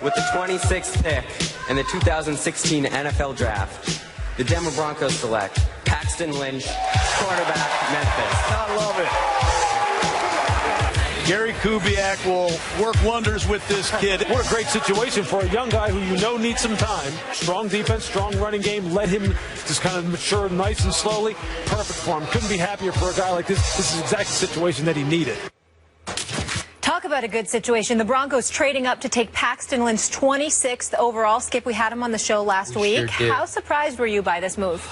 With the 26th pick in the 2016 NFL Draft, the Denver Broncos select Paxton Lynch, quarterback, Memphis. I love it. Gary Kubiak will work wonders with this kid. What a great situation for a young guy who you know needs some time. Strong defense, strong running game. Let him just kind of mature nice and slowly. Perfect for him. Couldn't be happier for a guy like this. This is exactly the situation that he needed. Talk about a good situation. The Broncos trading up to take Paxton Lynch 26th overall. Skip, we had him on the show last week. Sure did. How surprised were you by this move?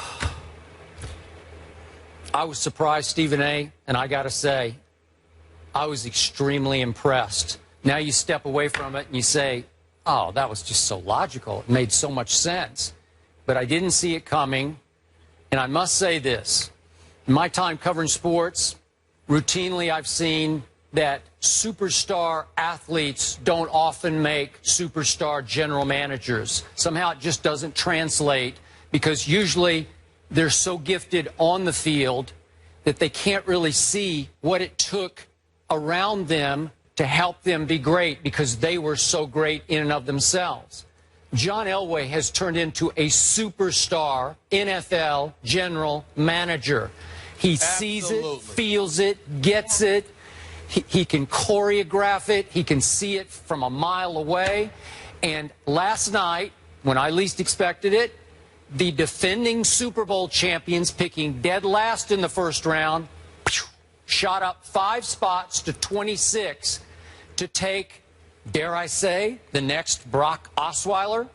I was surprised, Stephen A., and I got to say, I was extremely impressed. Now you step away from it and you say, oh, that was just so logical. It made so much sense. But I didn't see it coming. And I must say this. In my time covering sports, routinely I've seen that superstar athletes don't often make superstar general managers. Somehow it just doesn't translate because usually they're so gifted on the field that they can't really see what it took around them to help them be great because they were so great in and of themselves. John Elway has turned into a superstar NFL general manager. He sees it, feels it, gets it. He can choreograph it. He can see it from a mile away. And last night, when I least expected it, the defending Super Bowl champions, picking dead last in the first round, shot up 5 spots to 26 to take, dare I say, the next Brock Osweiler.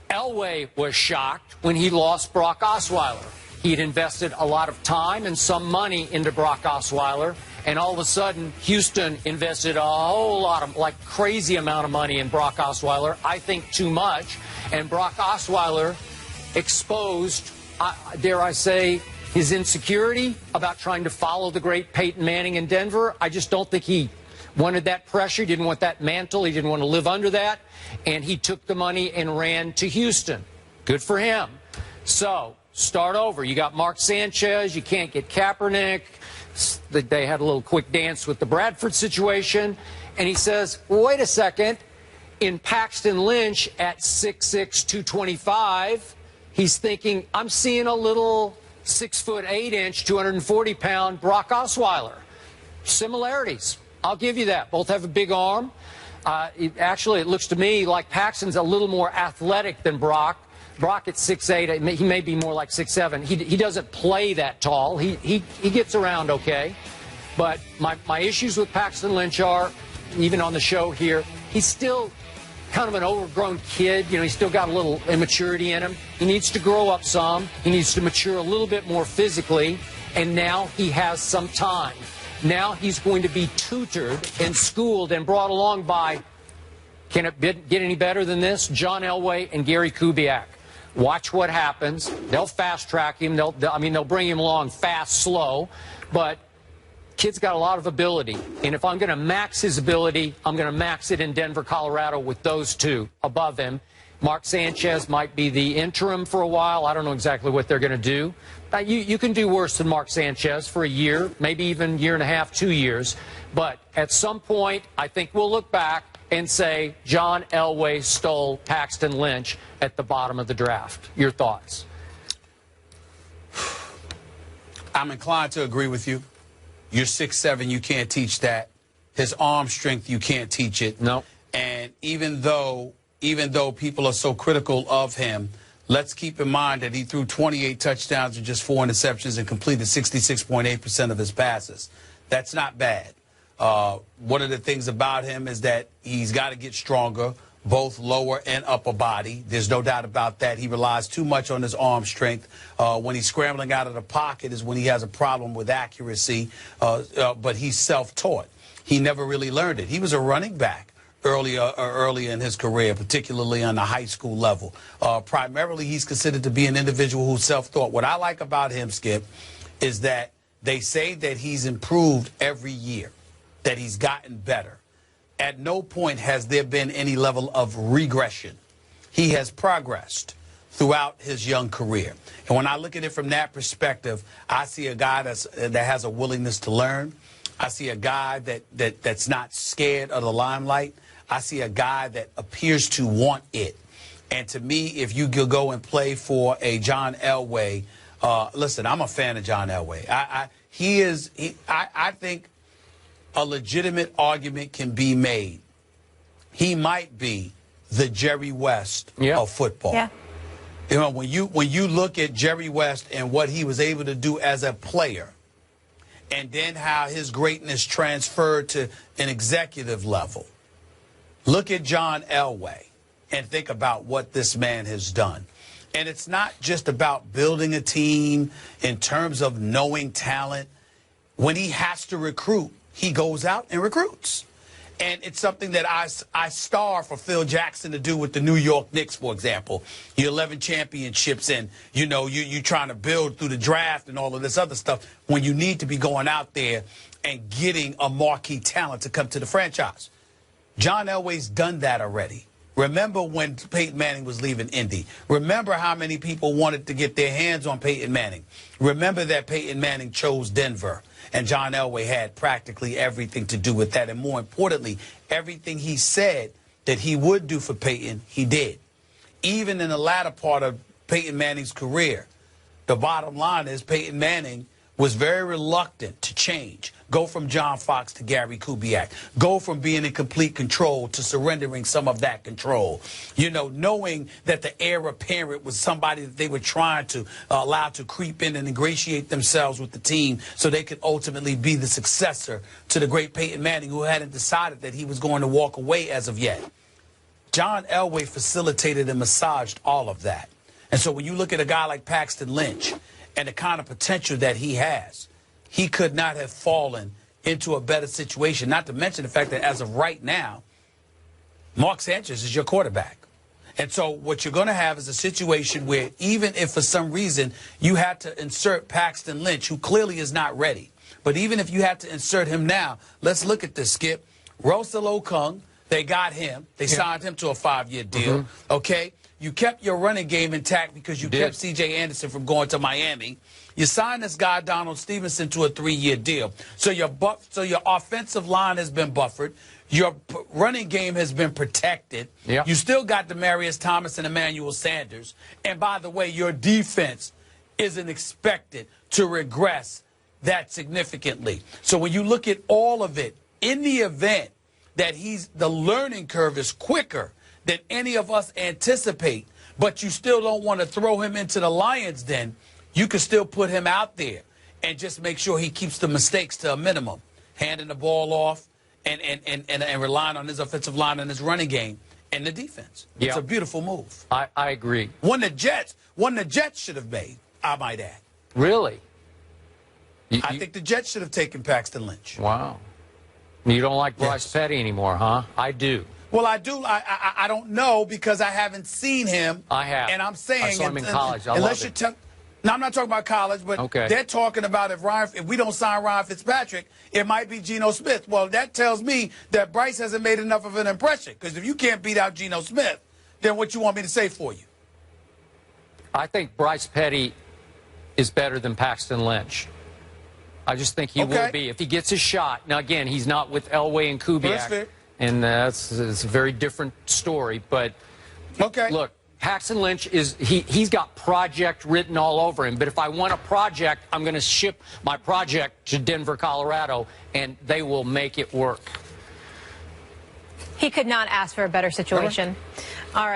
Elway was shocked when he lost Brock Osweiler. He'd invested a lot of time and some money into Brock Osweiler, and all of a sudden, Houston invested a whole lot of, like, crazy amount of money in Brock Osweiler. I think too much. And Brock Osweiler exposed, dare I say, his insecurity about trying to follow the great Peyton Manning in Denver. I just don't think he wanted that pressure. He didn't want that mantle. He didn't want to live under that. And he took the money and ran to Houston. Good for him. So, start over. You got Mark Sanchez. You can't get Kaepernick. They had a little quick dance with the Bradford situation. And he says, well, wait a second. In Paxton Lynch at 6'6", 225, he's thinking, I'm seeing a little 6'8", 240-pound Brock Osweiler. Similarities. I'll give you that. Both have a big arm. Actually, it looks to me like Paxton's a little more athletic than Brock. Brock at 6'8", he may be more like 6'7". He doesn't play that tall. He gets around okay. But my issues with Paxton Lynch are, even on the show here, he's still kind of an overgrown kid. You know, he's still got a little immaturity in him. He needs to grow up some. He needs to mature a little bit more physically. And now he has some time. Now he's going to be tutored and schooled and brought along by, can it get any better than this? John Elway and Gary Kubiak. Watch what happens. They'll fast track him. They'll bring him along fast, slow. But kid's got a lot of ability. And if I'm going to max his ability, I'm going to max it in Denver, Colorado with those two above him. Mark Sanchez might be the interim for a while. I don't know exactly what they're going to do. You can do worse than Mark Sanchez for a year, maybe even year and a half, 2 years. But at some point, I think we'll look back and say John Elway stole Paxton Lynch at the bottom of the draft. Your thoughts? I'm inclined to agree with you. You're 6'7", you can't teach that. His arm strength, you can't teach it. No. And even though people are so critical of him, let's keep in mind that he threw 28 touchdowns and just 4 interceptions and completed 66.8% of his passes. That's not bad. One of the things about him is that he's got to get stronger, both lower and upper body. There's no doubt about that. He relies too much on his arm strength. When he's scrambling out of the pocket is when he has a problem with accuracy, but he's self-taught. He never really learned it. He was a running back early in his career, particularly on the high school level. Primarily, he's considered to be an individual who's self-taught. What I like about him, Skip, is that they say that he's improved every year, that he's gotten better. At no point has there been any level of regression. He has progressed throughout his young career. And when I look at it from that perspective, I see a guy that has a willingness to learn. I see a guy that's not scared of the limelight. I see a guy that appears to want it. And to me, if you could go and play for a John Elway, listen, I'm a fan of John Elway. I think a legitimate argument can be made. He might be the Jerry West of football. Yeah. You know, when you look at Jerry West and what he was able to do as a player, and then how his greatness transferred to an executive level, look at John Elway and think about what this man has done. And it's not just about building a team in terms of knowing talent. When he has to recruit, he goes out and recruits. And it's something that I star for Phil Jackson to do with the New York Knicks, for example. Your 11 championships, and, you know, you trying to build through the draft and all of this other stuff when you need to be going out there and getting a marquee talent to come to the franchise. John Elway's done that already. Remember when Peyton Manning was leaving Indy. Remember how many people wanted to get their hands on Peyton Manning. Remember that Peyton Manning chose Denver, and John Elway had practically everything to do with that. And more importantly, everything he said that he would do for Peyton, he did. Even in the latter part of Peyton Manning's career, the bottom line is Peyton Manning was very reluctant to change, go from John Fox to Gary Kubiak, go from being in complete control to surrendering some of that control. You know, knowing that the heir apparent was somebody that they were trying to allow to creep in and ingratiate themselves with the team so they could ultimately be the successor to the great Peyton Manning, who hadn't decided that he was going to walk away as of yet. John Elway facilitated and massaged all of that. And so when you look at a guy like Paxton Lynch and the kind of potential that he has, he could not have fallen into a better situation, not to mention the fact that as of right now, Mark Sanchez is your quarterback. And so what you're going to have is a situation where even if for some reason you had to insert Paxton Lynch, who clearly is not ready, but even if you had to insert him now, let's look at this, Skip. Russell Okung, they got him. They signed him to a 5-year deal, okay? You kept your running game intact because you kept C.J. Anderson from going to Miami. You signed this guy, Donald Stevenson, to a 3-year deal. So your offensive line has been buffered. Your running game has been protected. You still got Demaryius Thomas and Emmanuel Sanders. And by the way, your defense isn't expected to regress that significantly. So when you look at all of it, in the event that the learning curve is quicker than any of us anticipate, but you still don't want to throw him into the lion's den, you can still put him out there and just make sure he keeps the mistakes to a minimum, handing the ball off and relying on his offensive line and his running game and the defense. It's a beautiful move. I agree. One the Jets should have made, I might add. Really? I think the Jets should have taken Paxton Lynch. Wow. You don't like Bryce Petty anymore, huh? I do. Well, I do. I don't know because I haven't seen him. I have. And I'm saying, I saw him in college. Unless you tell. No, I'm not talking about college, but they're talking about if we don't sign Ryan Fitzpatrick, it might be Geno Smith. Well, that tells me that Bryce hasn't made enough of an impression, because if you can't beat out Geno Smith, then what you want me to say for you? I think Bryce Petty is better than Paxton Lynch. I just think he will be if he gets a shot. Now, again, he's not with Elway and Kubiak, and it's a very different story. But look, Paxton Lynch he's got project written all over him. But if I want a project, I'm going to ship my project to Denver, Colorado, and they will make it work. He could not ask for a better situation. All right.